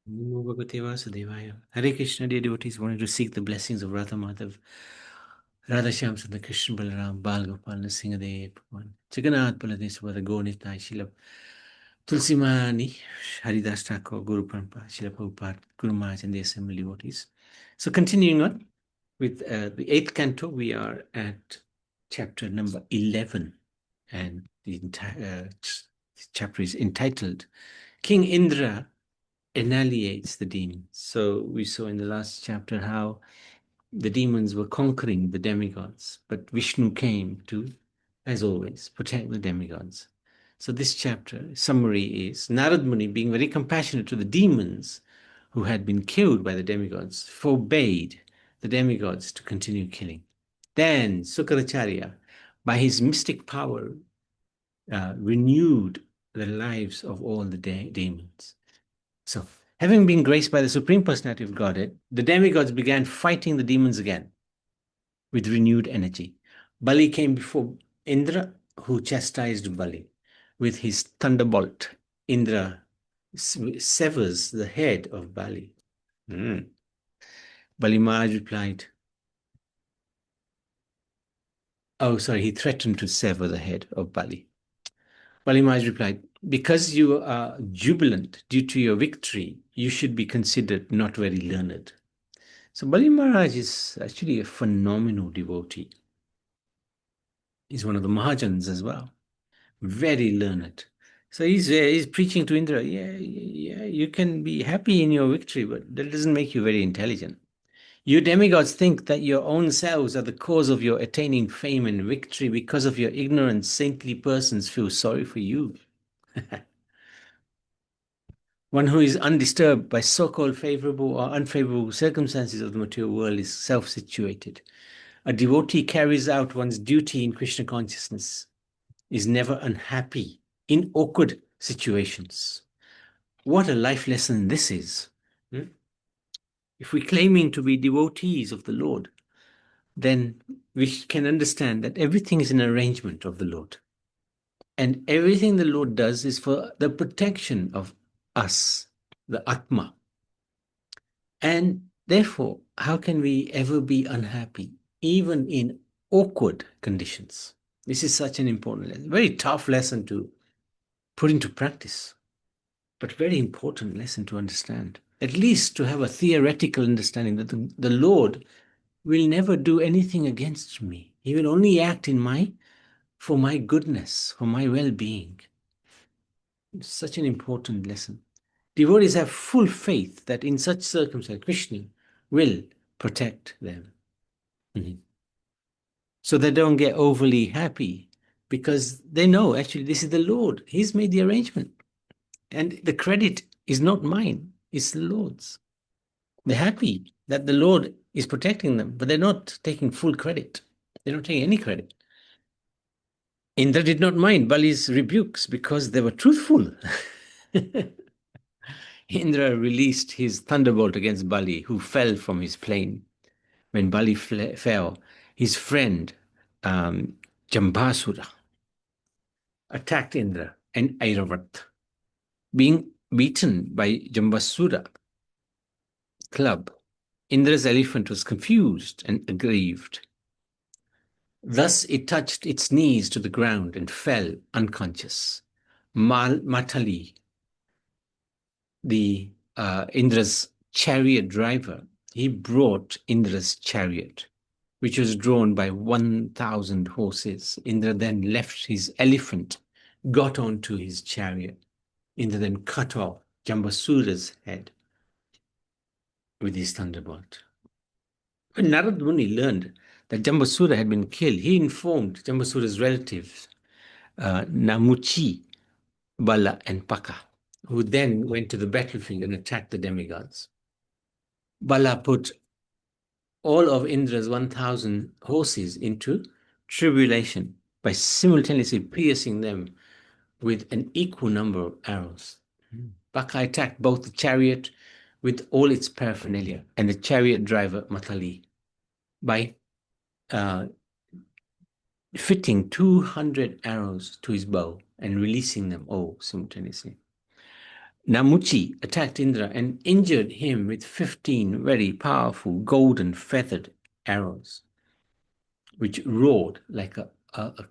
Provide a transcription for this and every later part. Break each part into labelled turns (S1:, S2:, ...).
S1: Namo Bhagavate Vasudevaya. Hare Krishna, dear devotees, wanted to seek the blessings of Radha Madhav, Radha Shyam Sundar, Krishna Balaram, Bal Gopal, Nrsimhadev, Bhagwan, Jagannath Baladev, Subhadra, Gaur-Nitai, Srila Tulsi Mani, Haridas Thakur, Guru Parampara, Srila Prabhupada, Guru Maharaj, and the assembly devotees. So continuing on with the 8th canto, we are at chapter number 11, and the entire chapter is entitled King Indra annihilates the demons. So we saw in the last chapter how the demons were conquering the demigods, but Vishnu came to, as always, protect the demigods. So this chapter summary is Narad Muni, being very compassionate to the demons who had been killed by the demigods, forbade the demigods to continue killing. Then Sukaracharya, by his mystic power, renewed the lives of all the demons. So, having been graced by the Supreme Personality of Godhead, the demigods began fighting the demons again with renewed energy. Bali came before Indra, who chastised Bali with his thunderbolt. Indra severs the head of Bali. Bali Maharaj replied, he threatened to sever the head of Bali. Bali Maharaj replied, because you are jubilant due to your victory, you should be considered not very learned. So Bali Maharaj is actually a phenomenal devotee. He's one of the Mahajans as well. Very learned. So he's preaching to Indra, you can be happy in your victory, but that doesn't make you very intelligent. You demigods think that your own selves are the cause of your attaining fame and victory. Because of your ignorance, saintly persons feel sorry for you. One who is undisturbed by so-called favorable or unfavorable circumstances of the material world is self-situated. A devotee carries out one's duty in Krishna consciousness, is never unhappy in awkward situations. What a life lesson this is. If we're claiming to be devotees of the Lord, then we can understand that everything is an arrangement of the Lord. And everything the Lord does is for the protection of us, the Atma. And therefore, how can we ever be unhappy, even in awkward conditions? This is such an important lesson, very tough lesson to put into practice, but very important lesson to understand. At least to have a theoretical understanding that the Lord will never do anything against me. He will only act for my goodness, for my well-being. It's such an important lesson. Devotees have full faith that in such circumstances, Krishna will protect them. So they don't get overly happy because they know actually this is the Lord. He's made the arrangement. And the credit is not mine, it's the Lord's. They're happy that the Lord is protecting them, but they're not taking full credit. They don't take any credit. Indra did not mind Bali's rebukes because they were truthful. Indra released his thunderbolt against Bali, who fell from his plane. When Bali fell, his friend Jambasura attacked Indra and Airavat. Being beaten by Jambasura club, Indra's elephant was confused and aggrieved. Thus it touched its knees to the ground and fell unconscious. Matali, the Indra's chariot driver, he brought Indra's chariot, which was drawn by 1,000 horses. Indra then left his elephant, got onto his chariot. Indra then cut off Jambasura's head with his thunderbolt. When Narad Muni learned that Jambasura had been killed, he informed Jambasura's relatives, Namuchi, Bala, and Paka, who then went to the battlefield and attacked the demigods. Bala put all of Indra's 1,000 horses into tribulation by simultaneously piercing them with an equal number of arrows. Paka attacked both the chariot with all its paraphernalia and the chariot driver Matali by fitting 200 arrows to his bow and releasing them all simultaneously. Namuchi attacked Indra and injured him with 15 very powerful golden feathered arrows, which roared like a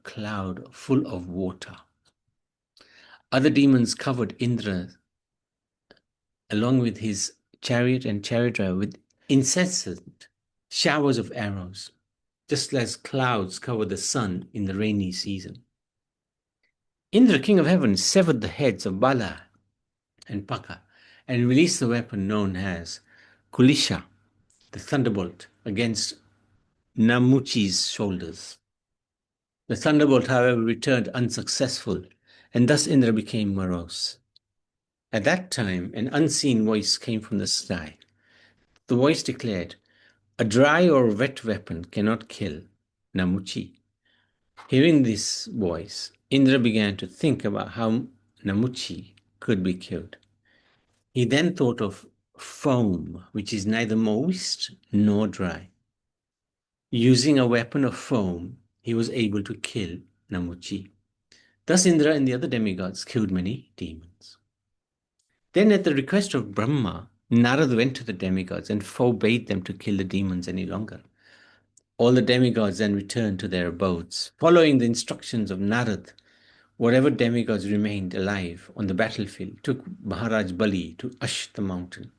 S1: cloud full of water. Other demons covered Indra along with his chariot and chariot driver with incessant showers of arrows, just as clouds cover the sun in the rainy season. Indra, king of heaven, severed the heads of Bala and Paka and released the weapon known as Kulisha, the thunderbolt, against Namuchi's shoulders. The thunderbolt, however, returned unsuccessful, and thus Indra became morose. At that time, an unseen voice came from the sky. The voice declared, "A dry or wet weapon cannot kill Namuchi." Hearing this voice, Indra began to think about how Namuchi could be killed. He then thought of foam, which is neither moist nor dry. Using a weapon of foam, he was able to kill Namuchi. Thus Indra and the other demigods killed many demons. Then at the request of Brahma, Narad went to the demigods and forbade them to kill the demons any longer. All the demigods then returned to their abodes. Following the instructions of Narad, whatever demigods remained alive on the battlefield took Maharaj Bali to Ash the mountain.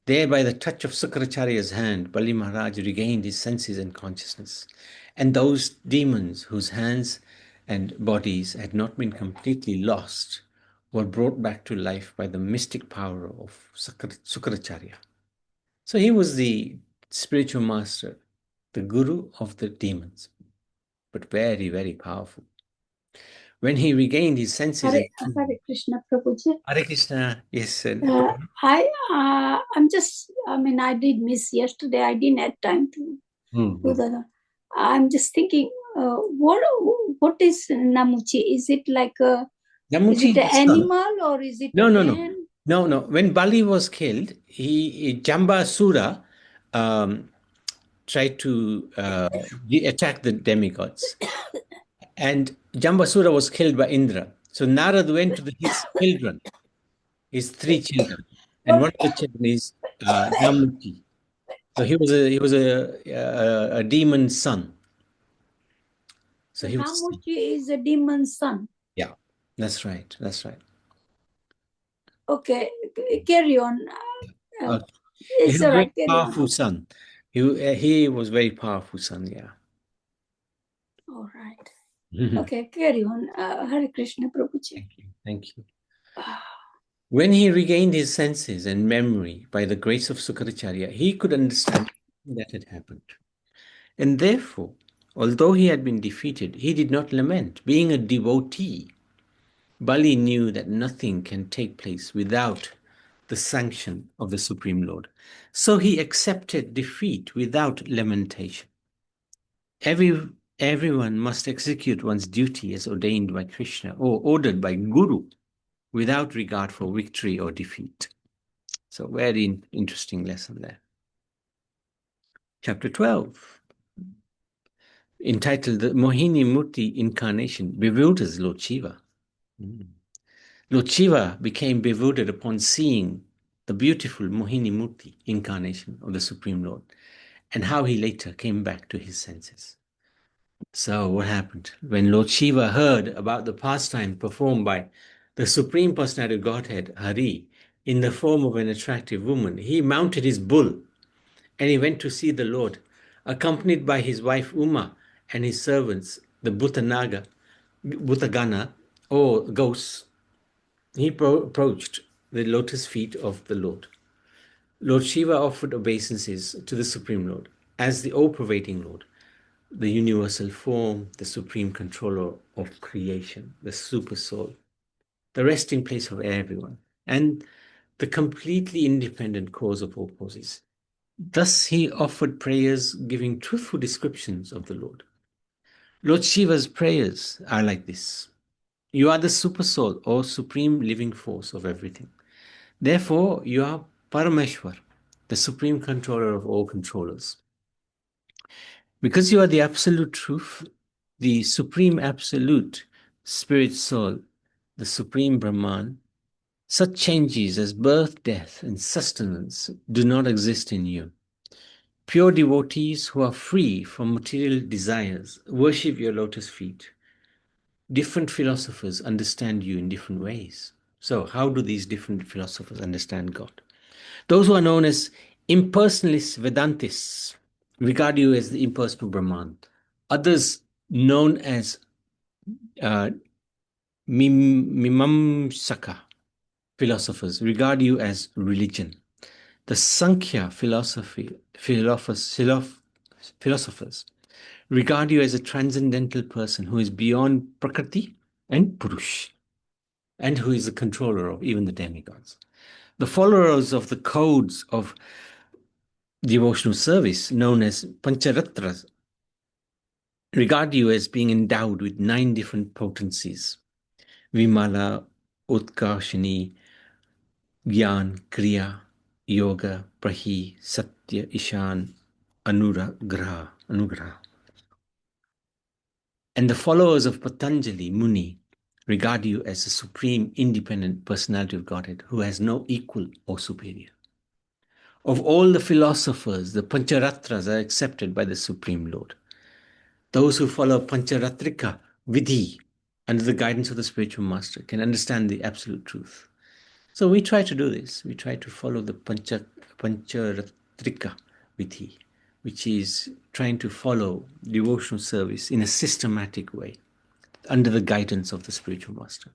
S1: There, by the touch of Sukracharya's hand, Bali Maharaj regained his senses and consciousness. And those demons whose hands and bodies had not been completely lost were brought back to life by the mystic power of Sukracharya. So he was the spiritual master, the guru of the demons, but very, very powerful. When he regained his senses...
S2: Hare Krishna, Prabhuji.
S1: Hare Krishna, yes.
S2: I did miss yesterday. I didn't have time to do that. I'm just thinking, what is Namuchi? Is it like is it an animal or is it a man?
S1: No. When Bali was killed, Jambasura tried to attack the demigods. And Jambasura was killed by Indra. So Narad went to his children, his 3 children. And one of the children is Namuchi. So he was a demon's son.
S2: So Namuchi is a demon's son.
S1: Yeah, that's right.
S2: Okay, carry on.
S1: He's a very powerful son. He was very powerful son, yeah.
S2: All right. Okay, carry on. Hare Krishna, Prabhuji.
S1: Thank you. When he regained his senses and memory by the grace of Sukracharya, he could understand that had happened. And therefore, although he had been defeated, he did not lament. Being a devotee, Bali knew that nothing can take place without the sanction of the Supreme Lord. So he accepted defeat without lamentation. Everyone must execute one's duty as ordained by Krishna or ordered by Guru without regard for victory or defeat. So very interesting lesson there. Chapter 12, entitled The Mohini Murti Incarnation, bewilders Lord Shiva. Lord Shiva became bewildered upon seeing the beautiful Mohini Murti incarnation of the Supreme Lord and how he later came back to his senses. So what happened? When Lord Shiva heard about the pastime performed by the Supreme Personality of Godhead, Hari, in the form of an attractive woman, he mounted his bull and he went to see the Lord, accompanied by his wife Uma and his servants, the Bhutagana, or ghosts. He approached the lotus feet of the Lord. Lord Shiva offered obeisances to the Supreme Lord as the all-pervading Lord, the universal form, the supreme controller of creation, the super soul, the resting place of everyone, and the completely independent cause of all causes. Thus he offered prayers giving truthful descriptions of the Lord. Lord Shiva's prayers are like this: you are the super soul or supreme living force of everything. Therefore, you are Parameshwar, the supreme controller of all controllers. Because you are the absolute truth, the supreme absolute spirit soul, the supreme Brahman, Such changes as birth, death, and sustenance do not exist in you. Pure devotees who are free from material desires worship your lotus feet. Different philosophers understand you in different ways. So, how do these different philosophers understand God? Those who are known as impersonalist Vedantists regard you as the impersonal Brahman. Others, known as Mimamsaka philosophers, regard you as religion. The Sankhya philosophers regard you as a transcendental person who is beyond Prakriti and Purush, and who is the controller of even the demigods. The followers of the codes of devotional service, known as Pancharatras, regard you as being endowed with 9 different potencies: Vimala, Utkarshini, Gyan, Kriya, Yoga, Prahi, Satya, Ishan, Anugraha. And the followers of Patanjali Muni regard you as a supreme independent personality of Godhead who has no equal or superior. Of all the philosophers, the Pancharatras are accepted by the Supreme Lord. Those who follow Pancharatrika Vidhi under the guidance of the spiritual master can understand the absolute truth. So we try to do this. We try to follow the Pancharatrika Vidhi, which is trying to follow devotional service in a systematic way under the guidance of the spiritual master.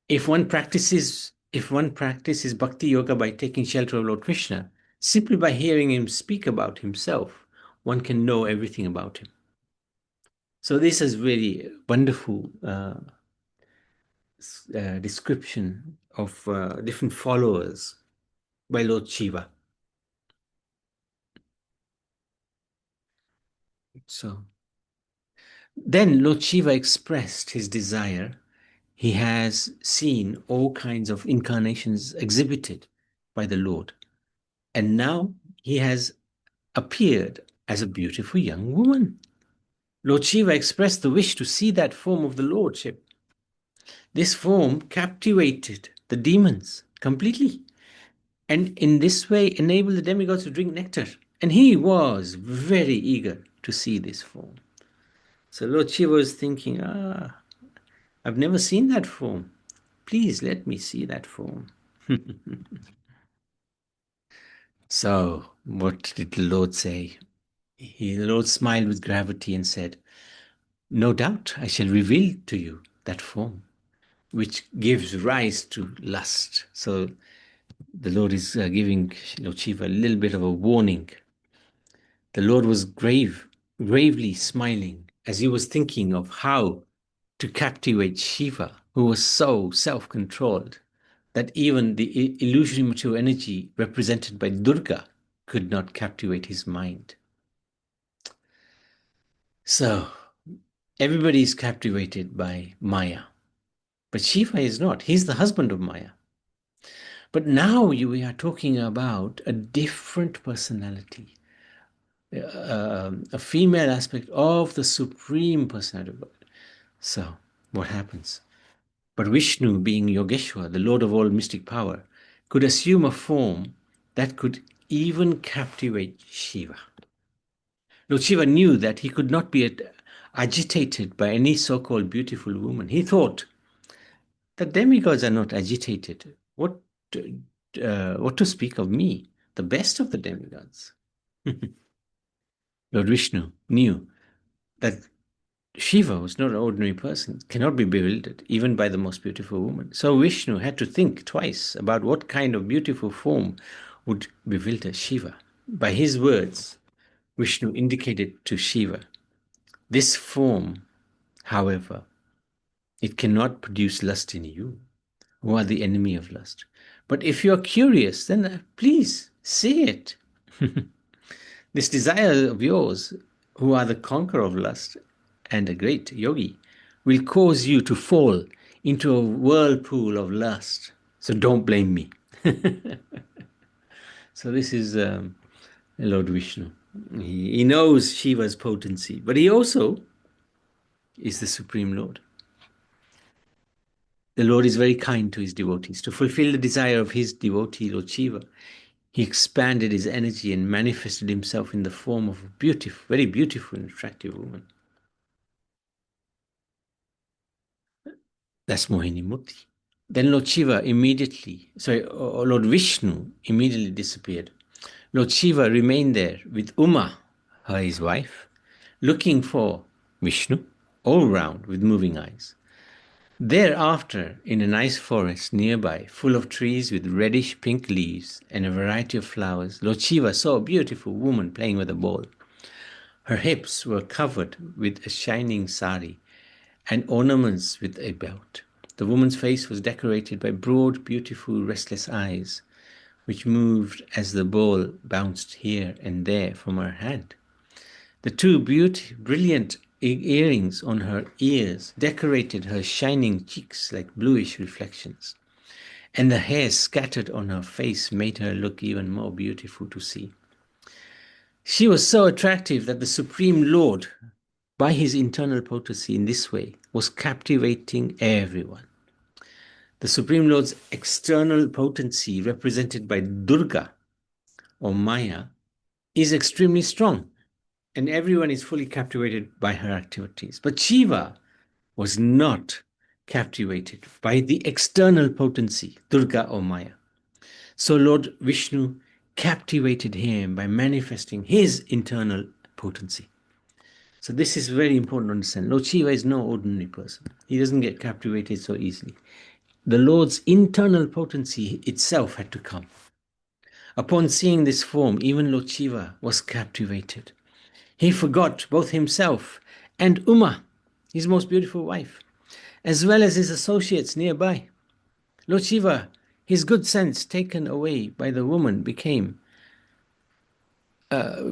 S1: If one practices bhakti yoga by taking shelter of Lord Krishna, simply by hearing him speak about himself, one can know everything about him. So this is very wonderful description of different followers by Lord Shiva. So then Lord Shiva expressed his desire. He has seen all kinds of incarnations exhibited by the Lord. And now he has appeared as a beautiful young woman. Lord Shiva expressed the wish to see that form of the Lordship. This form captivated the demons completely, and in this way enabled the demigods to drink nectar. And he was very eager to see this form. So Lord Shiva was thinking, I've never seen that form. Please let me see that form. So what did the Lord say? The Lord smiled with gravity and said, no doubt I shall reveal to you that form, which gives rise to lust. So the Lord is giving Lord Shiva a little bit of a warning. The Lord was gravely smiling as he was thinking of how to captivate Shiva, who was so self-controlled that even the illusory material energy represented by Durga could not captivate his mind. So everybody is captivated by Maya, but Shiva is not. He's the husband of Maya. But now we are talking about a different personality, a female aspect of the Supreme Personality of God. So what happens? But Vishnu, being Yogeshwar, the Lord of all mystic power, could assume a form that could even captivate Shiva. Lord Shiva knew that he could not be agitated by any so-called beautiful woman. He thought, the demigods are not agitated. What to speak of me, the best of the demigods? Lord Vishnu knew that Shiva was not an ordinary person, cannot be bewildered, even by the most beautiful woman. So Vishnu had to think twice about what kind of beautiful form would bewilder Shiva. By his words, Vishnu indicated to Shiva, this form, however, it cannot produce lust in you, who are the enemy of lust. But if you are curious, then please see it. This desire of yours, who are the conqueror of lust and a great yogi, will cause you to fall into a whirlpool of lust. So don't blame me. So this is Lord Vishnu. He knows Shiva's potency, but he also is the Supreme Lord. The Lord is very kind to his devotees. To fulfill the desire of his devotee, Lord Shiva, he expanded his energy and manifested himself in the form of a beautiful, very beautiful and attractive woman. That's Mohini Murti. Then Lord Shiva Lord Vishnu immediately disappeared. Lord Shiva remained there with Uma, his wife, looking for Vishnu all round with moving eyes. Thereafter, in a nice forest nearby, full of trees with reddish pink leaves and a variety of flowers, Lord Shiva saw a beautiful woman playing with a ball. Her hips were covered with a shining sari and ornaments with a belt. The woman's face was decorated by broad, beautiful, restless eyes, which moved as the ball bounced here and there from her hand. The two brilliant earrings on her ears decorated her shining cheeks like bluish reflections, and the hair scattered on her face made her look even more beautiful to see. She was so attractive that the Supreme Lord, by his internal potency in this way, was captivating everyone. The Supreme Lord's external potency, represented by Durga or Maya, is extremely strong, and everyone is fully captivated by her activities. But Shiva was not captivated by the external potency, Durga or Maya. So Lord Vishnu captivated him by manifesting his internal potency. So this is very important to understand. Lord Shiva is no ordinary person. He doesn't get captivated so easily. The Lord's internal potency itself had to come. Upon seeing this form, even Lord Shiva was captivated. He forgot both himself and Uma, his most beautiful wife, as well as his associates nearby. Lord Shiva, his good sense taken away by the woman, became,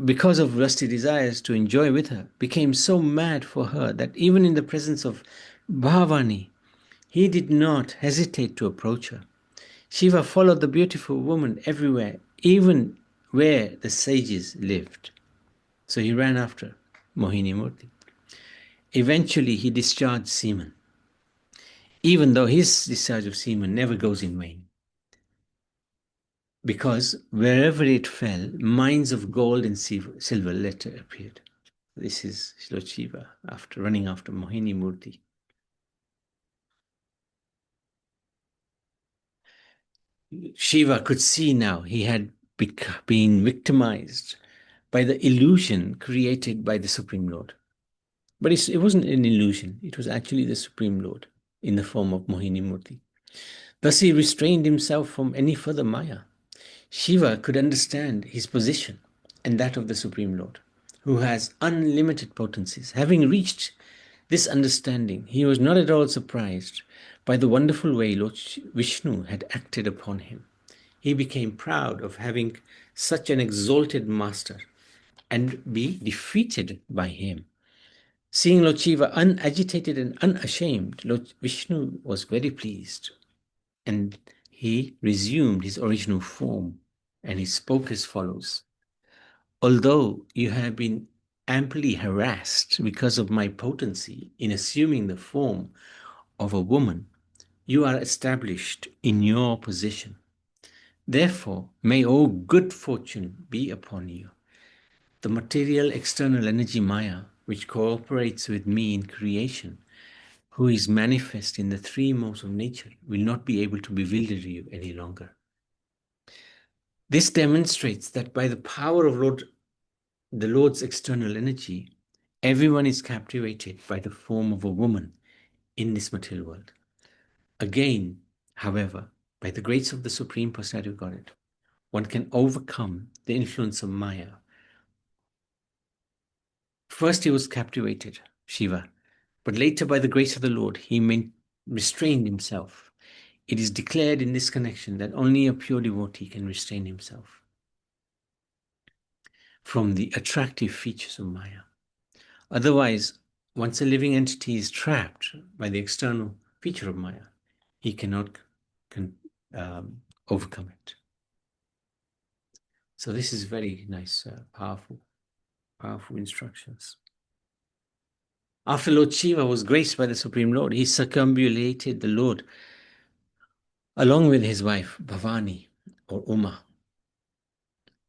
S1: because of lusty desires to enjoy with her, became so mad for her that even in the presence of Bhavani, he did not hesitate to approach her. Shiva followed the beautiful woman everywhere, even where the sages lived. So he ran after Mohini Murti. Eventually, he discharged semen, even though his discharge of semen never goes in vain, because wherever it fell, mines of gold and silver later appeared. This is Lord Shiva after running after Mohini Murti. Shiva could see now he had been victimized by the illusion created by the Supreme Lord. But it wasn't an illusion. It was actually the Supreme Lord in the form of Mohini Murti. Thus he restrained himself from any further Maya. Shiva could understand his position and that of the Supreme Lord, who has unlimited potencies. Having reached this understanding, he was not at all surprised by the wonderful way Lord Vishnu had acted upon him. He became proud of having such an exalted master and be defeated by him. Seeing Lord Shiva unagitated and unashamed, Lord Vishnu was very pleased, and he resumed his original form, and he spoke as follows. Although you have been amply harassed because of my potency in assuming the form of a woman, you are established in your position. Therefore, may all good fortune be upon you. The material external energy Maya, which cooperates with me in creation, who is manifest in the three modes of nature, will not be able to bewilder you any longer. This demonstrates that by the power of the Lord's external energy, everyone is captivated by the form of a woman in this material world. Again, however, by the grace of the Supreme Personality of Godhead, one can overcome the influence of Maya. First, he was captivated, Shiva, but later, by the grace of the Lord, he restrained himself. It is declared in this connection that only a pure devotee can restrain himself from the attractive features of Maya. Otherwise, once a living entity is trapped by the external feature of Maya, he cannot overcome it. So this is very nice, powerful instructions. After Lord Shiva was graced by the Supreme Lord, he circumambulated the Lord along with his wife Bhavani or Uma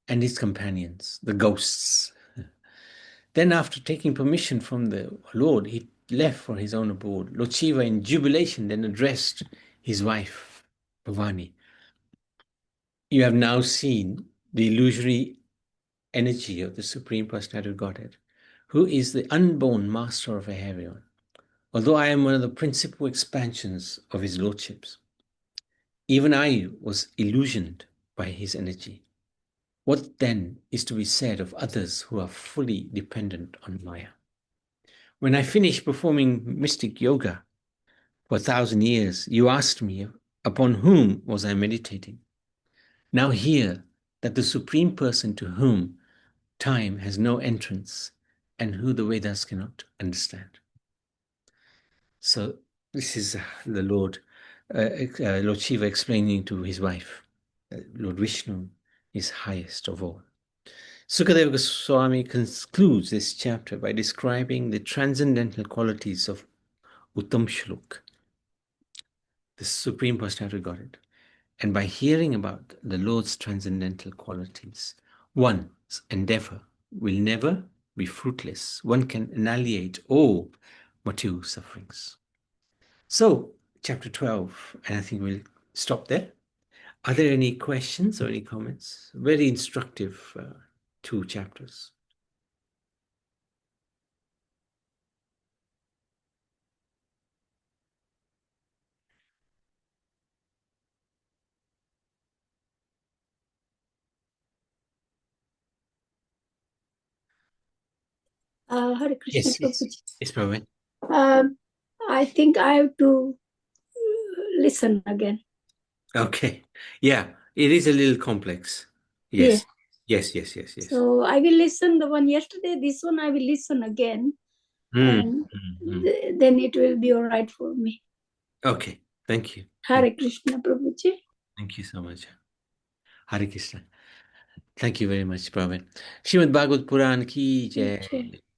S1: and his companions, the ghosts. Then, after taking permission from the Lord, he left for his own abode. Lord Shiva, in jubilation, then addressed his wife, Bhavani. You have now seen the illusory energy of the Supreme Personality of Godhead, who is the unborn master of Aherion, although I am one of the principal expansions of his lordships. Even I was illusioned by his energy. What then is to be said of others who are fully dependent on Maya? When I finished performing mystic yoga for 1,000 years, you asked me upon whom was I meditating. Now hear that the Supreme Person to whom time has no entrance and who the Vedas cannot understand. So this is the Lord Shiva explaining to his wife, Lord Vishnu is highest of all. Sukadeva Goswami concludes this chapter by describing the transcendental qualities of Uttam Shlok, the Supreme Personality of Godhead. And by hearing about the Lord's transcendental qualities, one's endeavor will never be fruitless. One can annihilate all material sufferings. So, chapter 12, and I think we'll stop there. Are there any questions or any comments? Very instructive 2 chapters.
S2: Hare Krishna
S1: Yes,
S2: Prabhuji.
S1: yes, Prabhupada.
S2: I think I have to listen again.
S1: Okay. Yeah, it is a little complex. Yes. Yes.
S2: So I will listen the one yesterday. This one I will listen again. And then it will be all right for me.
S1: Okay. Thank you.
S2: Hare Krishna Prabhuji.
S1: Thank you so much. Hare Krishna. Thank you very much, Prabhupada. Srimad Bhagavad Puran ki jai.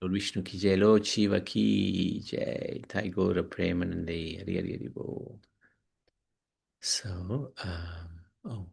S1: Lord Vishnu ki jai. Lord Shiva ki jai. Thai Gora Premanande. Hari Hari Hari Bo. So, oh.